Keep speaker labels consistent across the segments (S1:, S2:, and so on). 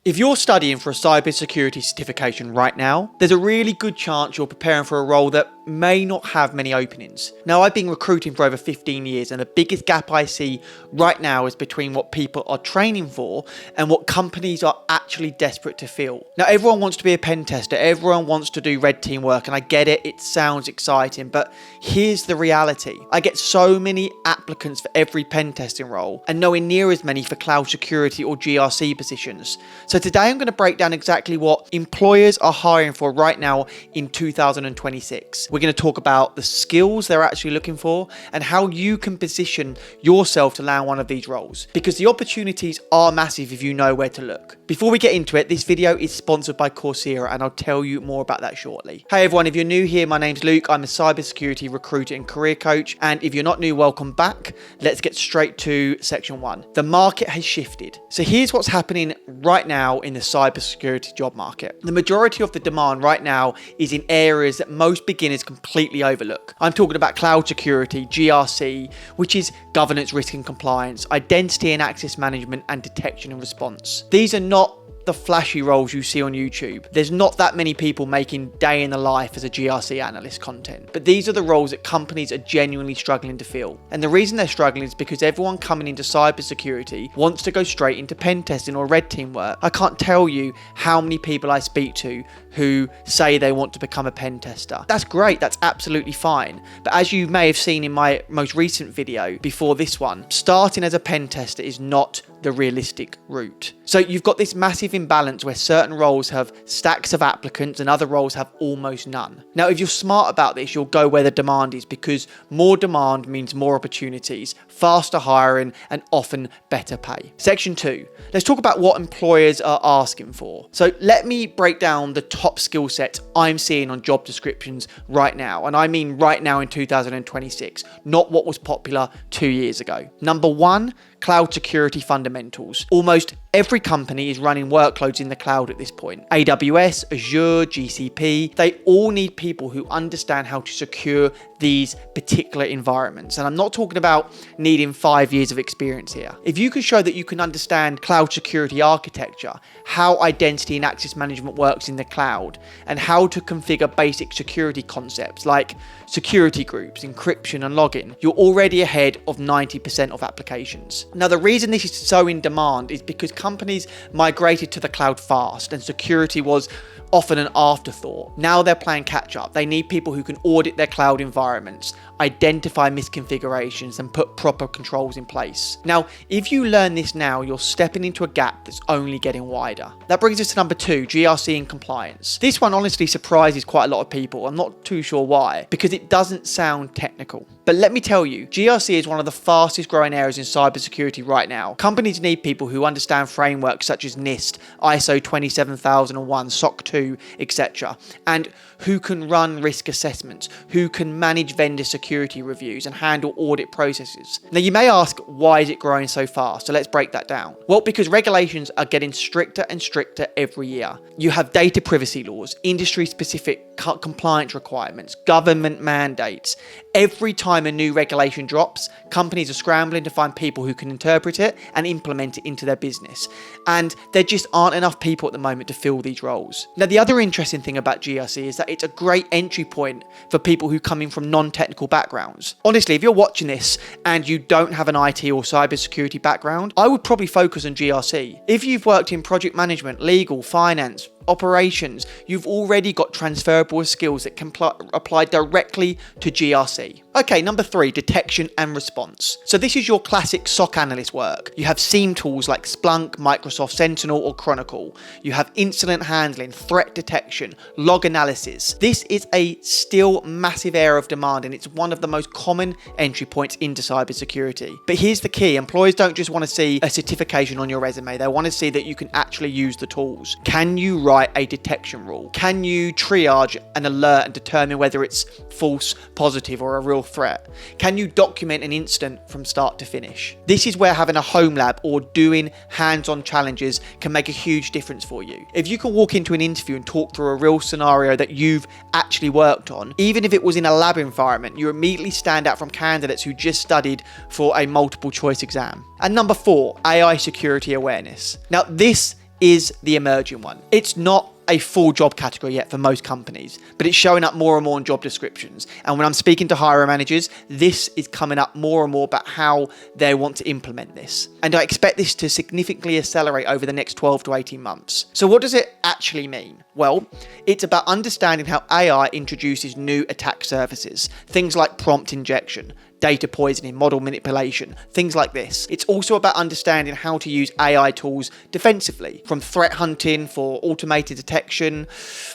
S1: If you're studying for a cybersecurity certification right now, there's a really good chance you're preparing for a role that may not have many openings. Now, I've been recruiting for over 15 years, and the biggest gap I see right now is between what people are training for and what companies are actually desperate to fill. Now, everyone wants to be a pen tester, everyone wants to do red team work, and I get it, it sounds exciting, but here's the reality. I get so many applicants for every pen testing role, and nowhere near as many for cloud security or GRC positions. So today I'm going to break down exactly what employers are hiring for right now in 2026. We're going to talk about the skills they're actually looking for and how you can position yourself to land one of these roles, because the opportunities are massive if you know where to look. Before we get into it, this video is sponsored by Coursera, and I'll tell you more about that shortly. Hey everyone, if you're new here, my name's Luke. I'm a cybersecurity recruiter and career coach, and if you're not new, welcome back. Let's get straight to section 1. The market has shifted. So here's what's happening right now in the cybersecurity job market. The majority of the demand right now is in areas that most beginners completely overlook. I'm talking about cloud security, GRC, which is governance, risk and compliance, identity and access management, and detection and response. These are not the flashy roles you see on YouTube. There's not that many people making day in the life as a GRC analyst content, but these are the roles that companies are genuinely struggling to fill. And the reason they're struggling is because everyone coming into cybersecurity wants to go straight into pen testing or red team work. I can't tell you how many people I speak to who say they want to become a pen tester. That's great, that's absolutely fine. But as you may have seen in my most recent video before this one, starting as a pen tester is not the realistic route. So you've got this massive imbalance where certain roles have stacks of applicants and other roles have almost none. Now, if you're smart about this, you'll go where the demand is, because more demand means more opportunities, faster hiring, and often better pay. Section 2, let's talk about what employers are asking for. So let me break down the top skill sets I'm seeing on job descriptions right now. And I mean right now in 2026, not what was popular 2 years ago. Number 1, cloud security fundamentals. Almost every company is running workloads in the cloud at this point. AWS, Azure, GCP, they all need people who understand how to secure these particular environments. And I'm not talking about needing 5 years of experience here. If you can show that you can understand cloud security architecture, how identity and access management works in the cloud, and how to configure basic security concepts like security groups, encryption, and login, you're already ahead of 90% of applications. Now, the reason this is so in demand is because companies migrated to the cloud fast and security was often an afterthought. Now they're playing catch up. They need people who can audit their cloud environments, identify misconfigurations, and put proper controls in place. Now, if you learn this now, you're stepping into a gap that's only getting wider. That brings us to number 2, GRC and compliance. This one honestly surprises quite a lot of people. I'm not too sure why, because it doesn't sound technical. But let me tell you, GRC is one of the fastest growing areas in cybersecurity right now. Companies need people who understand frameworks such as NIST, ISO 27001, SOC 2, etc., and who can run risk assessments, who can manage vendor security reviews and handle audit processes. Now, you may ask, why is it growing so fast? So let's break that down. Well, because regulations are getting stricter and stricter every year. You have data privacy laws, industry-specific compliance requirements, government mandates. Every time a new regulation drops, companies are scrambling to find people who can interpret it and implement it into their business. And there just aren't enough people at the moment to fill these roles. Now, the other interesting thing about GRC is that it's a great entry point for people who come in from non-technical backgrounds. Honestly, if you're watching this and you don't have an IT or cybersecurity background, I would probably focus on GRC. If you've worked in project management, legal, finance, operations, you've already got transferable skills that can apply directly to GRC. Okay, number 3, detection and response. So this is your classic SOC analyst work. You have SIEM tools like Splunk, Microsoft Sentinel, or Chronicle. You have incident handling, threat detection, log analysis. This is a still massive area of demand, and it's one of the most common entry points into cybersecurity. But here's the key. Employers don't just want to see a certification on your resume. They want to see that you can actually use the tools. Can you write a detection rule? Can you triage an alert and determine whether it's false, positive, or a real threat? Can you document an incident from start to finish? This is where having a home lab or doing hands-on challenges can make a huge difference for you. If you can walk into an interview and talk through a real scenario that you've actually worked on, even if it was in a lab environment, you immediately stand out from candidates who just studied for a multiple choice exam. And number 4, AI security awareness. Now, this is the emerging one. It's not a full job category yet for most companies, but it's showing up more and more in job descriptions. And when I'm speaking to hiring managers, this is coming up more and more about how they want to implement this. And I expect this to significantly accelerate over the next 12 to 18 months. So what does it actually mean? Well, it's about understanding how AI introduces new attack surfaces, things like prompt injection, data poisoning, model manipulation, things like this. It's also about understanding how to use AI tools defensively, from threat hunting for automated detection,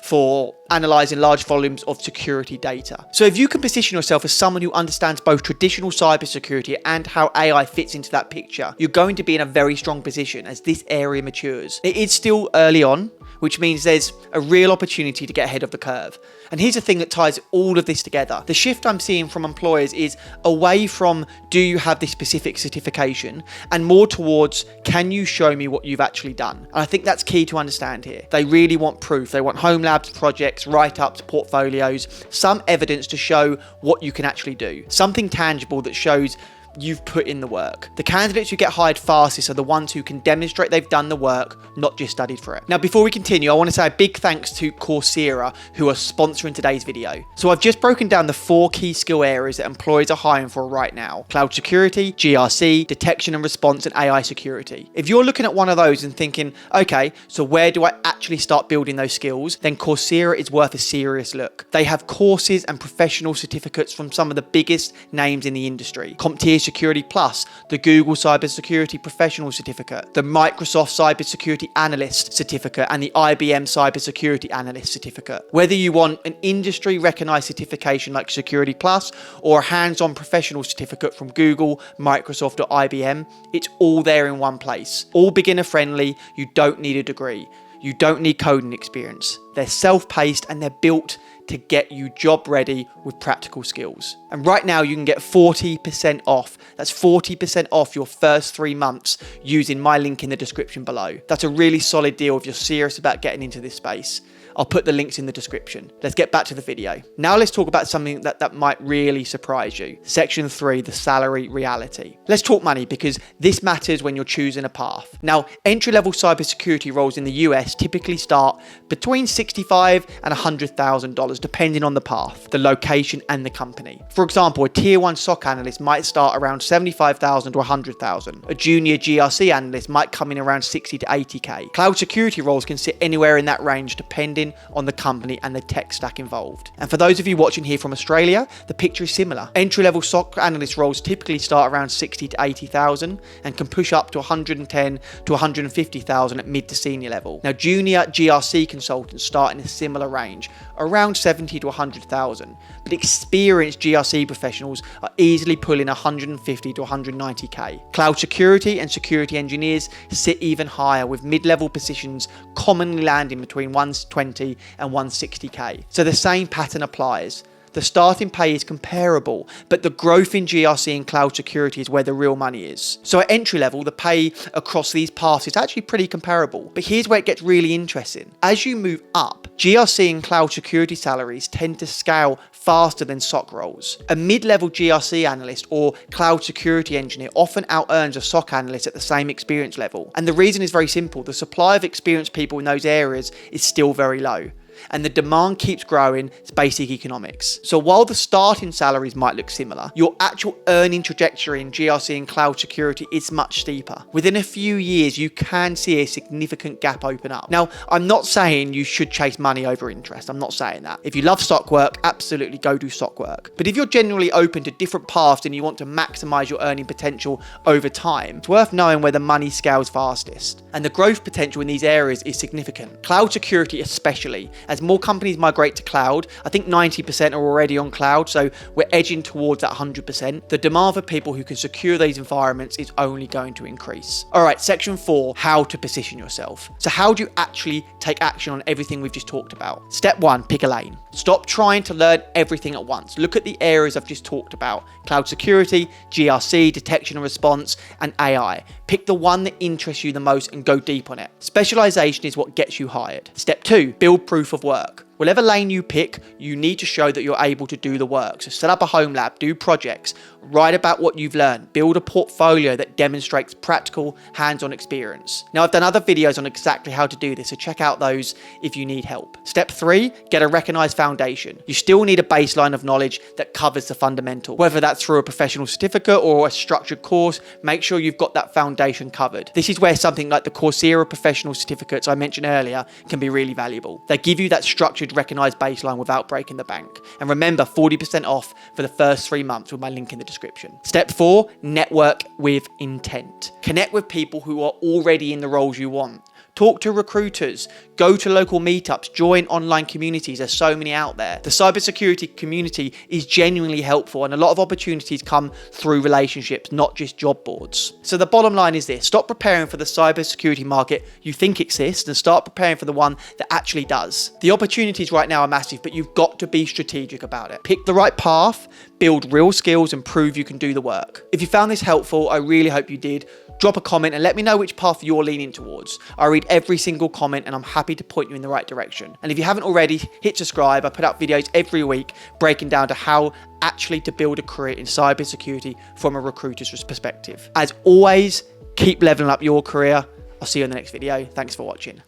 S1: for analyzing large volumes of security data. So if you can position yourself as someone who understands both traditional cybersecurity and how AI fits into that picture, you're going to be in a very strong position as this area matures. It is still early on, which means there's a real opportunity to get ahead of the curve. And here's the thing that ties all of this together. The shift I'm seeing from employers is away from, do you have this specific certification, and more towards, can you show me what you've actually done? And I think that's key to understand here. They really want proof. They want home labs, projects, write-ups, portfolios, some evidence to show what you can actually do. Something tangible that shows you've put in the work. The candidates who get hired fastest are the ones who can demonstrate they've done the work, not just studied for it. Now, before we continue, I want to say a big thanks to Coursera, who are sponsoring today's video. So I've just broken down the 4 key skill areas that employers are hiring for right now: cloud security, GRC, detection and response, and AI security. If you're looking at one of those and thinking, okay, so where do I actually start building those skills? Then Coursera is worth a serious look. They have courses and professional certificates from some of the biggest names in the industry. CompTIA Security Plus, the Google Cybersecurity Professional Certificate, the Microsoft Cybersecurity Analyst Certificate, and the IBM Cybersecurity Analyst Certificate. Whether you want an industry recognized certification like Security Plus or a hands-on professional certificate from Google, Microsoft, or IBM, it's all there in one place. All beginner friendly. You don't need a degree. You don't need coding experience. They're self-paced and they're built to get you job ready with practical skills. And right now you can get 40% off. That's 40% off your first 3 months using my link in the description below. That's a really solid deal if you're serious about getting into this space. I'll put the links in the description. Let's get back to the video. Now let's talk about something that might really surprise you. Section 3, the salary reality. Let's talk money, because this matters when you're choosing a path. Now, entry-level cybersecurity roles in the US typically start between $65,000 and $100,000, depending on the path, the location, and the company. For example, a tier 1 SOC analyst might start around $75,000 to $100,000. A junior GRC analyst might come in around $60,000 to $80,000. Cloud security roles can sit anywhere in that range, depending on the company and the tech stack involved. And for those of you watching here from Australia, the picture is similar. Entry-level SOC analyst roles typically start around $60,000 to $80,000 and can push up to $110,000 to $150,000 at mid to senior level. Now, junior GRC consultants start in a similar range, around $70,000 to $100,000, but experienced GRC professionals are easily pulling $150,000 to $190,000. Cloud security and security engineers sit even higher, with mid-level positions commonly landing between $120,000 and $160,000. So the same pattern applies. The starting pay is comparable, but the growth in GRC and cloud security is where the real money is. So at entry level, the pay across these paths is actually pretty comparable. But here's where it gets really interesting. As you move up, GRC and cloud security salaries tend to scale faster than SOC roles. A mid-level GRC analyst or cloud security engineer often out-earns a SOC analyst at the same experience level. And the reason is very simple. The supply of experienced people in those areas is still very low, and the demand keeps growing. It's basic economics. So while the starting salaries might look similar, your actual earning trajectory in GRC and cloud security is much steeper. Within a few years, you can see a significant gap open up. Now, I'm not saying you should chase money over interest. I'm not saying that. If you love SOC work, absolutely go do SOC work. But if you're generally open to different paths and you want to maximize your earning potential over time, it's worth knowing where the money scales fastest. And the growth potential in these areas is significant. Cloud security especially. As more companies migrate to cloud, I think 90% are already on cloud, so we're edging towards that 100%. The demand for people who can secure these environments is only going to increase. All right, section 4, how to position yourself. So how do you actually take action on everything we've just talked about? Step 1, pick a lane. Stop trying to learn everything at once. Look at the areas I've just talked about: cloud security, GRC, detection and response, and AI. Pick the one that interests you the most and go deep on it. Specialization is what gets you hired. Step 2, build proof of work. Whatever lane you pick, you need to show that you're able to do the work. So set up a home lab, do projects, write about what you've learned, build a portfolio that demonstrates practical hands-on experience. Now, I've done other videos on exactly how to do this, so check out those if you need help. Step 3, get a recognized foundation. You still need a baseline of knowledge that covers the fundamental. Whether that's through a professional certificate or a structured course, make sure you've got that foundation covered. This is where something like the Coursera professional certificates I mentioned earlier can be really valuable. They give you that structured, recognized baseline without breaking the bank. And remember, 40% off for the first 3 months with my link in the description. Step 4, network with intent. Connect with people who are already in the roles you want. Talk to recruiters, go to local meetups, join online communities. There's so many out there. The cybersecurity community is genuinely helpful, and a lot of opportunities come through relationships, not just job boards. So the bottom line is this: stop preparing for the cybersecurity market you think exists and start preparing for the one that actually does. The opportunities right now are massive, but you've got to be strategic about it. Pick the right path, build real skills, and prove you can do the work. If you found this helpful, I really hope you did. Drop a comment and let me know which path you're leaning towards. I read every single comment and I'm happy to point you in the right direction. And if you haven't already, hit subscribe. I put out videos every week breaking down to how actually to build a career in cybersecurity from a recruiter's perspective. As always, keep leveling up your career. I'll see you in the next video. Thanks for watching.